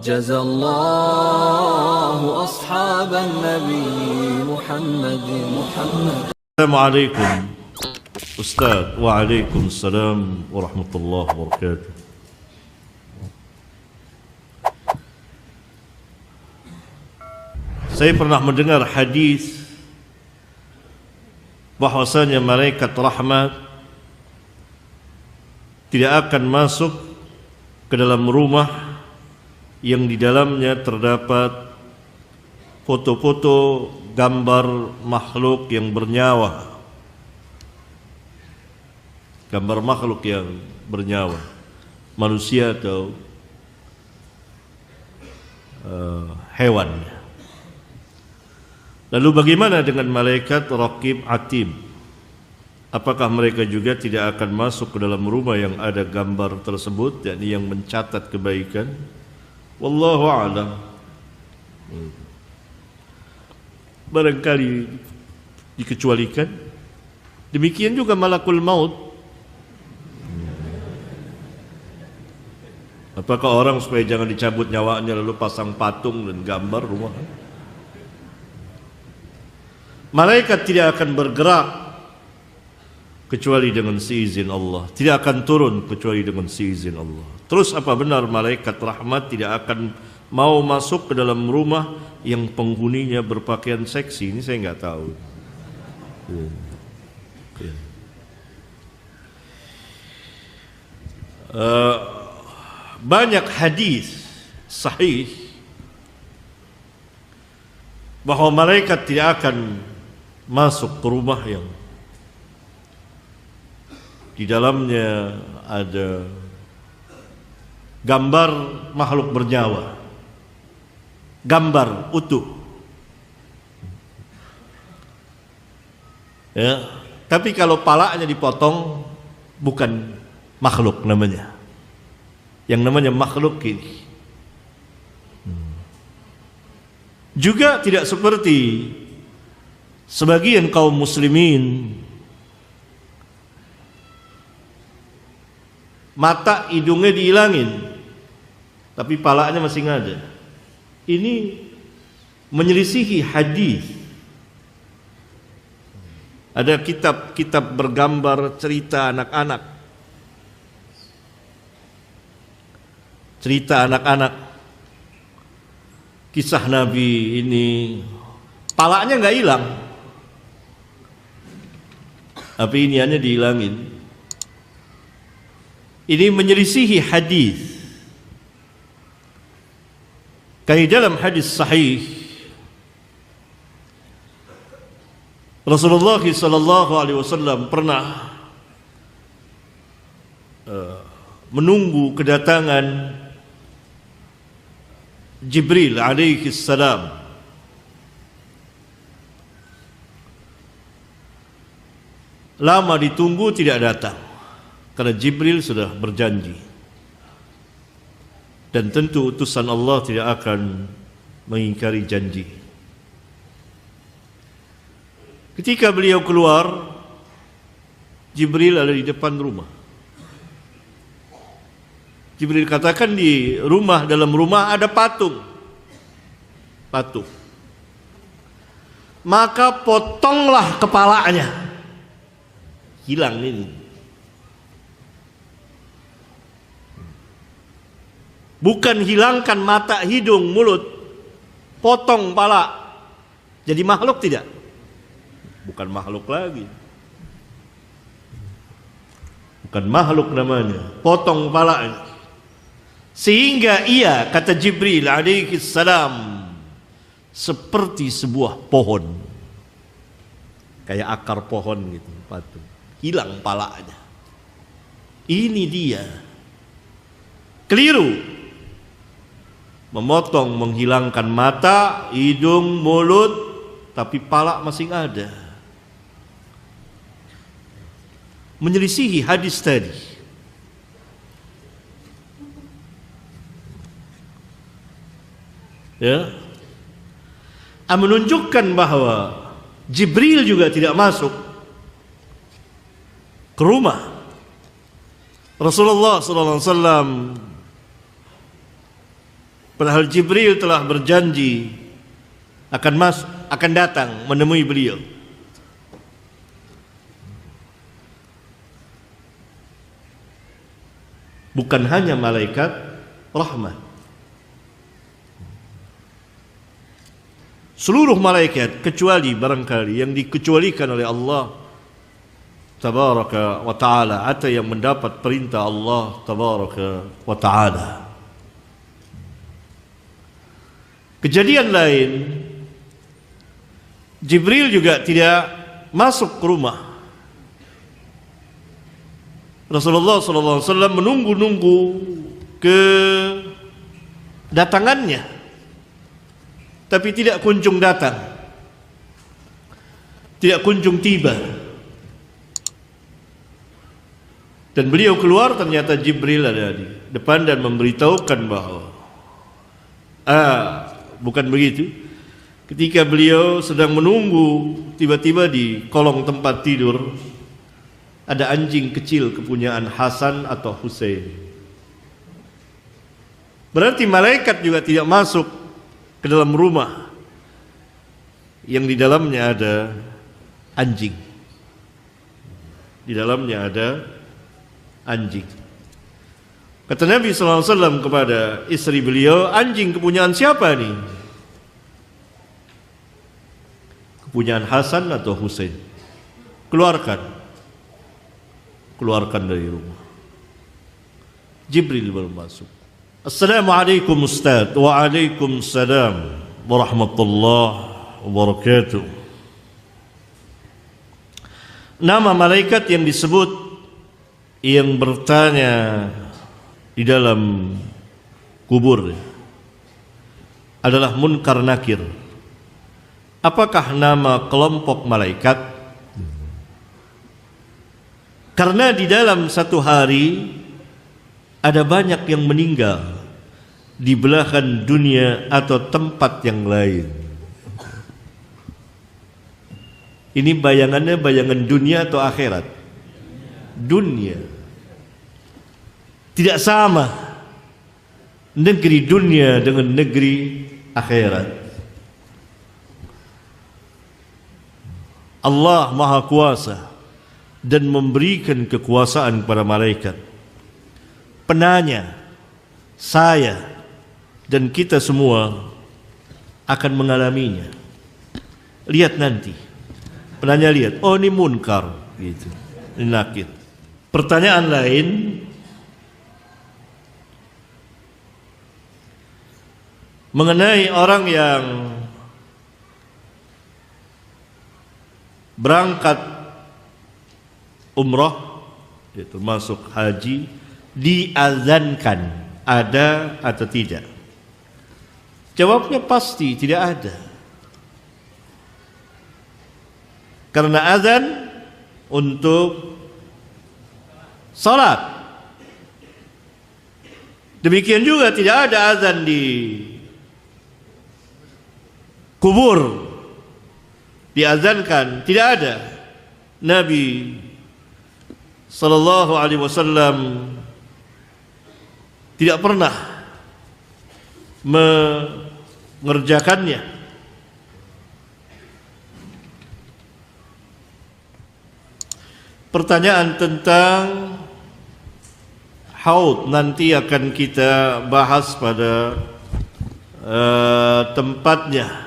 جزى الله أصحاب النبي محمد. السلام عليكم Ustaz. Waalaikumsalam warahmatullahi wabarakatuh. Saya pernah mendengar hadis bahwasanya malaikat rahmat tidak akan masuk ke dalam rumah yang di dalamnya terdapat foto-foto gambar makhluk yang bernyawa. Gambar makhluk yang bernyawa, manusia atau hewan. Lalu bagaimana dengan malaikat raqib atid? Apakah mereka juga tidak akan masuk ke dalam rumah yang ada gambar tersebut, yakni yang mencatat kebaikan? Wallahu a'lam. Barangkali dikecualikan. Demikian juga malakul maut. Apakah orang supaya jangan dicabut nyawanya lalu pasang patung dan gambar rumah? Malaikat tidak akan bergerak kecuali dengan seizin Allah. Tidak akan turun kecuali dengan seizin Allah. Terus apa benar malaikat rahmat tidak akan mau masuk ke dalam rumah yang penghuninya berpakaian seksi? Ini saya nggak tahu. Banyak hadis sahih bahwa malaikat tidak akan masuk ke rumah yang di dalamnya ada gambar makhluk bernyawa, gambar utuh. Ya, tapi kalau palanya dipotong bukan makhluk namanya. Yang namanya makhluk ini juga tidak seperti sebagian kaum muslimin, mata hidungnya dihilangin tapi palanya masih ada. Ini menyelisihi hadis. Ada kitab-kitab bergambar cerita anak-anak. Cerita anak-anak, kisah Nabi ini, palanya nggak hilang, tapi iniannya dihilangin. Ini menyelisihi hadis. Kayak dalam hadis sahih, Rasulullah SAW pernah menunggu kedatangan Jibril alaihi salam. Lama ditunggu tidak datang karena Jibril sudah berjanji. Dan tentu utusan Allah tidak akan mengingkari janji. Ketika beliau keluar, Jibril ada di depan rumah. Jibril katakan di rumah, dalam rumah ada patung. Maka potonglah kepalanya. Hilang ini. Bukan hilangkan mata, hidung, mulut. Potong kepala. Jadi makhluk tidak? Bukan makhluk lagi. Bukan makhluk namanya. Potong kepalanya. Sehingga ia, kata Jibril alaihi salam, seperti sebuah pohon. Kayak akar pohon gitu, patung. Hilang palanya. Ini dia. Keliru. Memotong, menghilangkan mata, hidung, mulut, tapi pala masih ada. Menyelisihi hadis tadi. Ya, menunjukkan bahwa Jibril juga tidak masuk ke rumah Rasulullah SAW Padahal Jibril telah berjanji akan datang menemui beliau. Bukan hanya malaikat rahmat. Seluruh malaikat kecuali barangkali yang dikecualikan oleh Allah tabaraka wa ta'ala, atau yang mendapat perintah Allah tabaraka wa ta'ala. Kejadian lain, Jibril juga tidak masuk ke rumah. Rasulullah SAW menunggu-nunggu kedatangannya, tapi tidak kunjung datang, tidak kunjung tiba. Dan beliau keluar, ternyata Jibril ada di depan dan memberitahukan bahwa bukan begitu. Ketika beliau sedang menunggu, tiba-tiba di kolong tempat tidur ada anjing kecil kepunyaan Hasan atau Husain. Berarti malaikat juga tidak masuk ke dalam rumah yang di dalamnya ada anjing. Di dalamnya ada anjing. Kata Nabi SAW kepada istri beliau, anjing kepunyaan siapa nih? Kepunyaan Hasan atau Husain? Keluarkan dari rumah. Jibril baru masuk. Assalamualaikum Ustaz. Waalaikumsalam warahmatullahi wabarakatuh. Nama malaikat yang disebut, yang bertanya di dalam kubur adalah Munkar Nakir. Apakah nama kelompok malaikat? Karena di dalam satu hari ada banyak yang meninggal di belahan dunia atau tempat yang lain. Ini bayangannya bayangan dunia atau akhirat? Dunia. Tidak sama negeri dunia dengan negeri akhirat. Allah Maha Kuasa dan memberikan kekuasaan kepada malaikat. Penanya, saya dan kita semua akan mengalaminya. Lihat nanti. Penanya lihat, oh ini munkar gitu. Ini nakir. Pertanyaan lain, mengenai orang yang berangkat umrah, termasuk haji, diazankan ada atau tidak? Jawabnya pasti tidak ada. Karena azan untuk salat. Demikian juga tidak ada azan di kubur, diazankan, tidak ada. Nabi Sallallahu Alaihi Wasallam tidak pernah mengerjakannya. Pertanyaan tentang haud nanti akan kita bahas pada tempatnya.